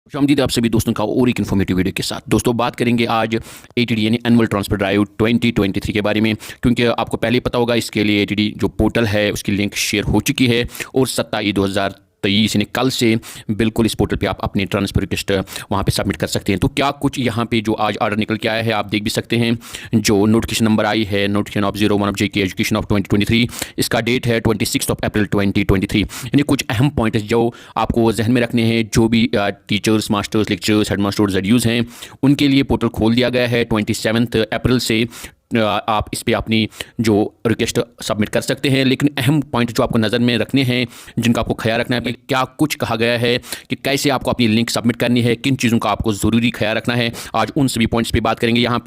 खुशामदीद आप सभी दोस्तों का और एक इन्फॉर्मेटिव वीडियो के साथ। दोस्तों बात करेंगे आज एटीडी यानी एनुअल ट्रांसफर ड्राइव 2023 के बारे में, क्योंकि आपको पहले ही पता होगा इसके लिए एटीडी जो पोर्टल है उसकी लिंक शेयर हो चुकी है और 27/2023 यानी कल से बिल्कुल इस पोर्टल पे आप अपनी ट्रांसफर रिक्वेस्ट वहाँ पे सबमिट कर सकते हैं। तो क्या कुछ यहाँ पे जो आज ऑर्डर निकल के आया है आप देख भी सकते हैं। जो नोटिफिकेशन नंबर आई है, notification of 01 of JK education of 2023, इसका डेट है 26 अप्रैल 2023। यानी कुछ अहम पॉइंट जो आपको जहन में रखने हैं, जो भी teachers, masters, lecturers, headmasters, ZUs हैं उनके लिए पोर्टल खोल दिया गया है। 27 अप्रैल से आप इस पे अपनी जो रिक्वेस्ट सबमिट कर सकते हैं। लेकिन अहम पॉइंट जो आपको नज़र में रखने हैं, जिनका आपको ख्याल रखना है, क्या कुछ कहा गया है कि कैसे आपको अपनी लिंक सबमिट करनी है, किन चीज़ों का आपको ज़रूरी ख्याल रखना है, आज उन सभी पॉइंट्स पे बात करेंगे। यहाँ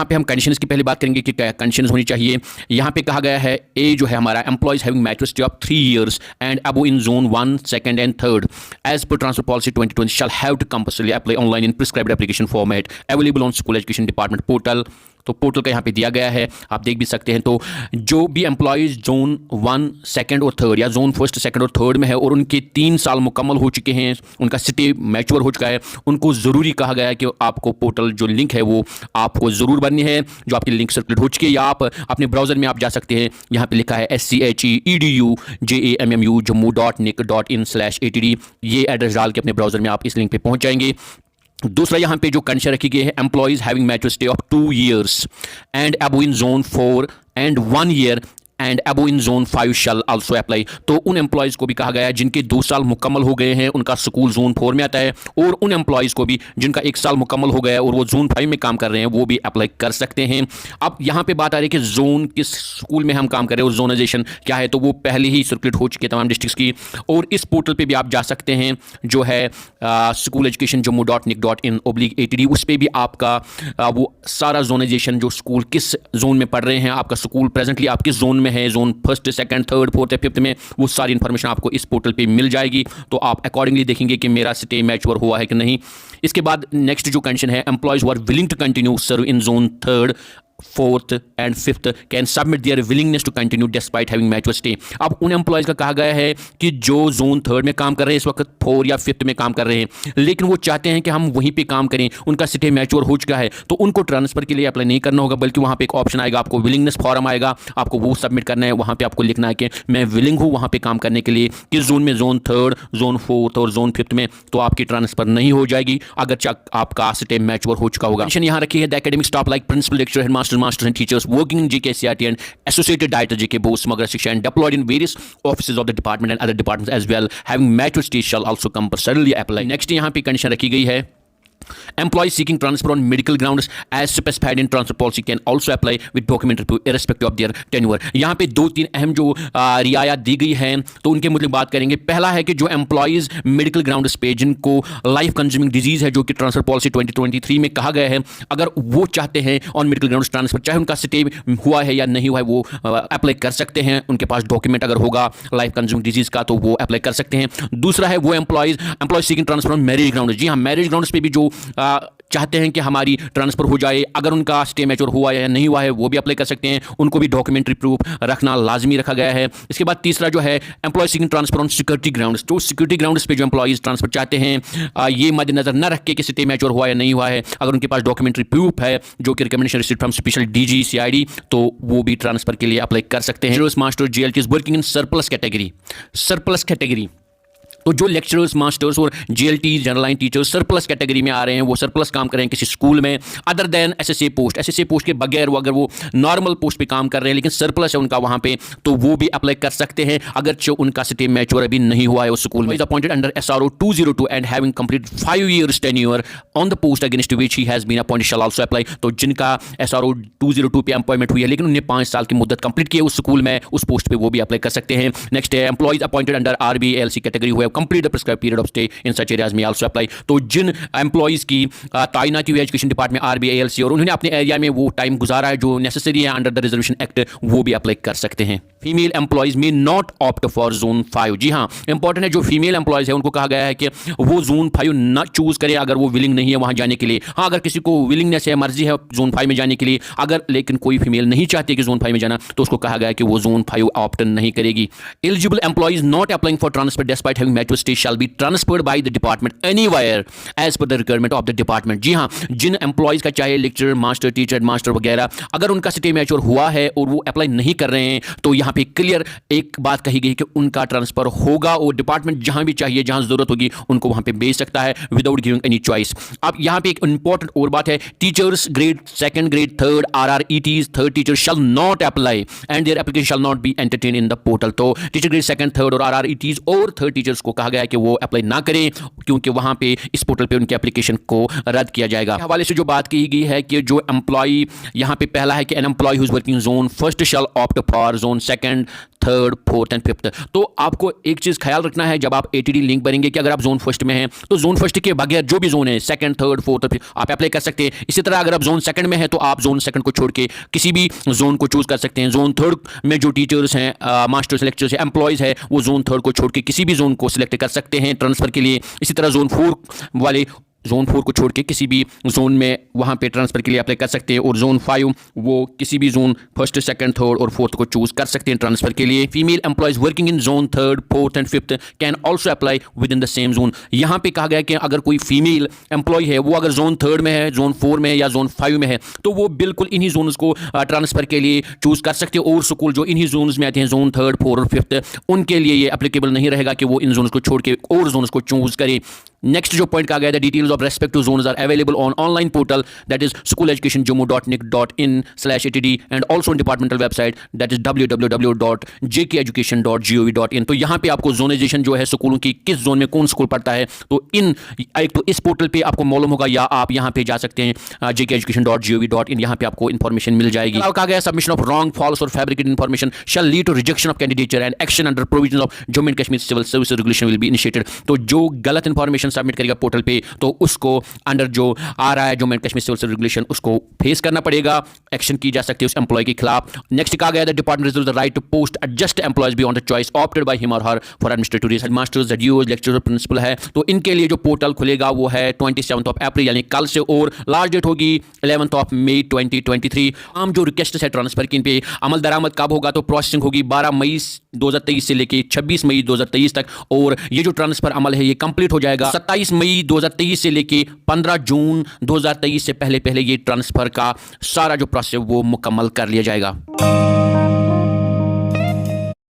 पे हम कंडीशंस की पहले बात करेंगे कि क्या कंडीशंस होनी चाहिए। यहाँ पे कहा गया है ए जो है हमारा employees having maturity of 3 years and above in zone 1, 2 and 3 as per transfer policy 2020 shall have to compulsory apply online in prescribed application format available on school education department portal. तो पोर्टल का यहाँ पे दिया गया है, आप देख भी सकते हैं। तो जो भी एम्प्लॉयज़ जोन 1, 2 और 3 या जोन 1, 2 और 3 में है और उनके 3 साल मुकम्मल हो चुके हैं, उनका सिटी मैच्योर हो चुका है, उनको ज़रूरी कहा गया है कि आपको पोर्टल जो लिंक है वो आपको ज़रूर भरनी है। जो आपकी लिंक सर्कुलेट हो चुकी है या आप अपने ब्राउज़र में आप जा सकते हैं, यहाँ पे लिखा है schedujamu.nic.in/atd। ये एड्रेस डाल के अपने ब्राउज़र में आप इस लिंक पे पहुँच जाएंगे। दूसरा यहाँ पे जो कंडीशन रखी गई है, employees having maturity of 2 years and above in zone 4 and 1 year and above in zone 5 shell also apply. तो उन एम्प्लॉयज़ को भी कहा गया है जिनके 2 साल मुकम्मल हो गए हैं, उनका स्कूल जोन 4 में आता है, और उन एम्प्लॉयज़ को भी जिनका 1 साल मुकम्मल हो गया है और वो जोन 5 में काम कर रहे हैं, वो भी अप्लाई कर सकते हैं। अब यहाँ पे बात आ रही है कि जोन किस स्कूल में हम काम कर रहे हैं और जोनाइजेशन क्या है, तो वो पहले ही सर्कुलेट हो चुकी है तमाम डिस्ट्रिक्ट्स की। और इस पोर्टल पर भी आप जा सकते हैं, जो है स्कूल एजुकेशन jammu.nic.in/atd। उस पर भी आपका वो सारा जोनाइजेशन, जो स्कूल किस जोन में पढ़ रहे हैं, आपका स्कूल प्रेजेंटली आप किस जोन में है, जोन 1, 2, 3, 4 या 5 में, वो सारी इन्फॉर्मेशन आपको इस पोर्टल पे मिल जाएगी। तो आप अकॉर्डिंगली देखेंगे कि मेरा स्टे मैच्योर हुआ है कि नहीं। इसके बाद नेक्स्ट जो कंडीशन है, employees who are willing to continue serve in zone 3, 4th and 5th can submit their willingness to continue despite having mature stay. अब उन एम्प्लॉयज़ का कहा गया है कि जो जोन 3 में काम कर रहे हैं, इस वक्त 4 या 5th में काम कर रहे हैं, लेकिन वो चाहते हैं कि हम वहीं पे काम करें, उनका स्टे मैच्योर हो चुका है, तो उनको ट्रांसफ़र के लिए अप्लाई नहीं करना होगा, बल्कि वहाँ पे एक ऑप्शन आएगा, आपको विलिंगनेस फॉर्म आएगा, आपको वो सबमिट करना है। वहाँ पर आपको लिखना है कि मैं विलिंग हूँ वहाँ पर काम करने के लिए, किस जोन में, जोन 3, जोन 4 और जोन 5th में, तो आपकी ट्रांसफ़र नहीं हो जाएगी अगर आपका स्टे मैच्योर हो चुका होगा। यहाँ रखी है the academic staff like principal, lecturer, masters and teachers working in JK CRT and associated director JK both Samagra Shiksha and deployed in various offices of the department and other departments as well having matched stage shall also compulsorily apply। next यहाँ पे condition रखी गई है, employees seeking transfer on medical grounds as specified in transfer policy can also apply with documentary proof irrespective of their tenure। यहाँ पे 2-3 अहम जो रियायत दी गई हैं, तो उनके मुताबिक बात करेंगे। पहला है कि जो एम्प्लॉयज़ मेडिकल ग्राउंड्स पे जिनको लाइफ कंज्यूमिंग डिजीज़ है, जो कि ट्रांसफर पॉलिसी 2023 में कहा गया है, अगर वो चाहते हैं ऑन मेडिकल ग्राउंड्स ट्रांसफर, चाहे उनका स्टे हुआ है या नहीं हुआ है, वो अप्लाई कर सकते हैं। उनके पास डॉक्यूमेंट अगर होगा लाइफ कंज्यूमिंग डिजीज़ का, तो वो अप्लाई कर सकते हैं। दूसरा है वो employees seeking transfer on marriage ground. जी हाँ, मैरिज ग्राउंड्स पे भी जो चाहते हैं कि हमारी ट्रांसफ़र हो जाए, अगर उनका स्टे मैच्योर हुआ है या नहीं हुआ है, वो भी अप्लाई कर सकते हैं। उनको भी डॉक्यूमेंट्री प्रूफ रखना लाजमी रखा गया है। इसके बाद तीसरा जो है employee seeking transfer on security grounds. तो सिक्योरिटी ग्राउंड्स पे जो एम्प्लॉयज़ ट्रांसफर चाहते हैं, ये मद्देनजर न रख के कि स्टे मैच्योर हुआ या नहीं हुआ है, अगर उनके पास डॉक्यूमेंट्री प्रूफ है जो कि recommendation received from special DG CID, तो वो भी ट्रांसफ़र के लिए अप्लाई कर सकते हैं। Master JLTs working in surplus category, तो जो लेक्चरर्स, मास्टर्स और JLT general line teachers surplus category में आ रहे हैं, वो सरप्लस काम कर रहे हैं किसी स्कूल में, अदर देन SSA पोस्ट के बगैर वो अगर वो नॉर्मल पोस्ट पे काम कर रहे हैं लेकिन सरप्लस है उनका वहाँ पे, तो वो भी अप्लाई कर सकते हैं अगर जो उनका स्टे मैच्योर अभी नहीं हुआ है उस स्कूल में। Is appointed under SRO 202 and having complete 5 years tenure on the post against which he has been appointed shall also apply. तो जिनका SRO 202 पे अपॉइंटमेंट हुई है लेकिन उन्हें 5 साल की मुद्दत कंप्लीट की है उस स्कूल में, उस पोस्ट पे, वो भी अप्लाई कर सकते हैं। नेक्स्ट है employees appointed under RBALC category हुए complete the prescribed period of stay in such areas में आल्सो अप्लाई। तो जिन एम्प्लॉयज की तैनाती हुई एजुकेशन डिपार्टमेंट RBALC और उन्होंने अपने एरिया में वो टाइम गुजारा है जो नेसेसरी है अंडर द रिजर्वेशन एक्ट, वो भी अप्लाई कर सकते हैं। फीमेल एम्प्लॉयज में नॉट ऑप्ट फॉर जोन 5। जी हाँ, इंपॉर्टेंट है, जो फीमेल एम्प्लॉयज है उनको कहा गया है कि वो जोन 5 न चूज करें अगर वो विलिंग नहीं है वहां जाने के लिए। हाँ, अगर किसी को विलिंगनेस है, मर्जी है जोन 5 में जाने के लिए, अगर लेकिन कोई फीमेल नहीं चाहती कि जोन 5 में जाना, तो उसको कहा गया है कि वो जोन 5 ऑप्ट नहीं करेगी। Eligible employees not applying for transfer despite having match stay shall be transferred by the department anywhere as per the requirement of the department. जी हाँ, जिन एम्प्लॉयज़ का चाहे लेक्चरर, मास्टर, टीचर, मास्टर वगैरह, अगर उनका स्टे मैच्योर हुआ है और वो अप्लाई नहीं कर रहे हैं तो यहाँ पे क्लियर एक बात कही गई कि उनका ट्रांसफर होगा और डिपार्टमेंट जहाँ भी चाहिए, जहाँ ज़रूरत होगी, उनको वहाँ पे भेज सकता है विदाउट गिविंग एनी चॉइस। अब यहाँ पे एक इंपॉर्टेंट और बात है, teachers grade 2nd, grade 3rd, RRETs, third teacher shall not apply and their application shall not be entertain in the portal. तो टीचर ग्रेड 2nd, 3rd और RRETs और थर्ड टीचर्स को कहा गया है कि वो अप्लाई ना करें, क्योंकि वहाँ पे इस पोर्टल पे उनके एप्लीकेशन को रद्द किया जाएगा। हवाले से जो बात की गई है कि जो एम्प्लॉय, यहाँ पे पहला है कि an employee who is working zone 1st shall opt for zone 2nd, 3rd, 4th and 5th। तो आपको एक चीज़ ख्याल रखना है जब आप ATD लिंक भरेंगे कि अगर आप जोन 1st में हैं तो जोन 1st के बगैर जो भी जोन है 2nd, 3rd, 4th आप अप्लाई कर सकते हैं। इसी तरह अगर आप जोन 2nd में हैं तो आप जोन 2nd को छोड़ के किसी भी जोन को चूज कर सकते हैं। जोन 3rd में जो टीचर्स हैं, मास्टर्स, लेक्चर्स, एम्प्लॉयज़ है, वो जोन 3rd को छोड़ के किसी भी जोन को सिलेक्ट कर सकते हैं ट्रांसफर के लिए। इसी तरह जोन 4 वाले जोन 4 को छोड़ के किसी भी जोन में वहाँ पे ट्रांसफर के लिए अप्लाई कर सकते हैं, और जोन 5 वो किसी भी जोन 1st, 2nd, 3rd और 4th को चूज कर सकते हैं ट्रांसफर के लिए। Female employees working in zone 3rd, 4th and 5th can also apply with in the same zone. यहाँ पे कहा गया कि अगर कोई फीमेल एम्प्लॉय है, वो अगर जोन 3rd में है, जोन 4 में है या जोन 5 में है, तो वो बिल्कुल इन्हीं जोन्स को ट्रांसफर के लिए चूज कर सकते हैं। और स्कूल जो इन्हीं जोन्स में आते हैं, जोन 3rd, 4 और 5th, उनके लिए ये एप्लीकेबल नहीं रहेगा कि वो इन जोन्स को छोड़ के और जोन्स को चूज करें। नेक्स्ट जो पॉइंट कहा गया है, the details of respective zones are available on online portal that is school-education-jammu.nic.in/ATD and also on departmental website that is www.jkeducation.gov.in। तो यहाँ पे आपको जोनाइजेशन जो है स्कूलों की किस जोन में कौन स्कूल पढ़ता है, तो एक तो इस पोर्टल पे आपको मालूम होगा, या आप यहाँ पे जा सकते हैं jkeducation.gov.in, यहाँ पे आपको इन्फॉर्मेशन मिल जाएगी। कहा गया सबमिशन ऑफ रॉन्ग, फॉल्स और fabricated information shall lead to rejection of candidature and action under provision of Jammu and Kashmir civil service regulation will be initiated. तो जो गलत इन्फॉर्मेशन सबमिट करेगा पोर्टल पे, तो उसको अंडर जो आ रहा है Jammu and Kashmir civil service regulation, उसको फेस करना पड़ेगा, एक्शन की जा सकती है उस एम्प्लॉय के खिलाफ। नेक्स्ट कहा गया, the department reserves the right to post adjust employees beyond the choice opted by him और her for administrative reason. Masters, ZUs, lecturer, principal है, तो इनके लिए जो पोर्टल खुलेगा वो है 27 अप्रैल यानी कल से, और लास्ट डेट होगी 11 मई 2023। आम जो रिक्वेस्ट है ट्रांसफर की, इन पे अमल दरामद कब होगा, तो प्रोसेसिंग होगी 12 मई 2023 से लेके 26 मई 2023 तक, और ये जो ट्रांसफर अमल है ये कंप्लीट हो जाएगा 27 मई 2023 से लेके 15 जून 2023 से पहले पहले ये ट्रांसफर का सारा जो प्रोसेस वो मुकम्मल कर लिया जाएगा।